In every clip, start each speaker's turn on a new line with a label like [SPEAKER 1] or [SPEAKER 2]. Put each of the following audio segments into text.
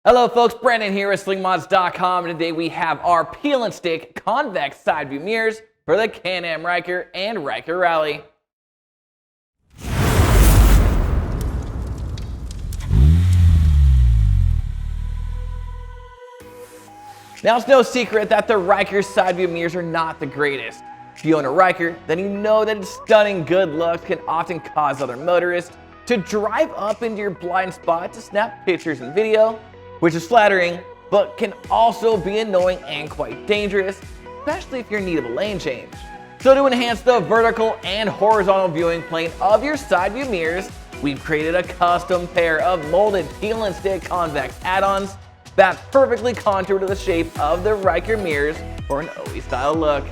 [SPEAKER 1] Hello folks, Brandon here with Slingmods.com, and today we have our peel and stick convex side view mirrors for the Can-Am Ryker and Ryker Rally. Now it's no secret that the Ryker side view mirrors are not the greatest. If you own a Ryker, then you know that its stunning good looks can often cause other motorists to drive up into your blind spot to snap pictures and video, which is flattering, but can also be annoying and quite dangerous, especially if you're in need of a lane change. So to enhance the vertical and horizontal viewing plane of your side view mirrors, we've created a custom pair of molded peel and stick convex add-ons that perfectly contour to the shape of the Ryker mirrors for an OE style look.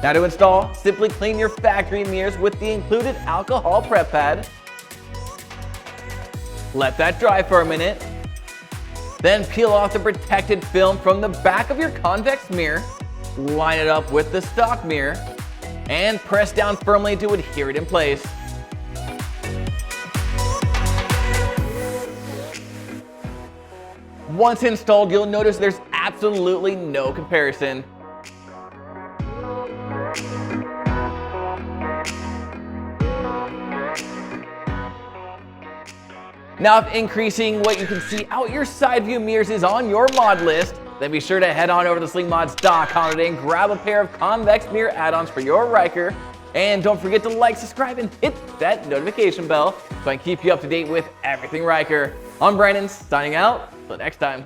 [SPEAKER 1] Now to install, simply clean your factory mirrors with the included alcohol prep pad. Let that dry for a minute. Then peel off the protected film from the back of your convex mirror, line it up with the stock mirror, and press down firmly to adhere it in place. Once installed, you'll notice there's absolutely no comparison. Now, if increasing what you can see out your side view mirrors is on your mod list, then be sure to head on over to slingmods.com today and grab a pair of convex mirror add-ons for your Ryker. And don't forget to like, subscribe, and hit that notification bell so I can keep you up to date with everything Ryker. I'm Brandon, signing out. Till next time.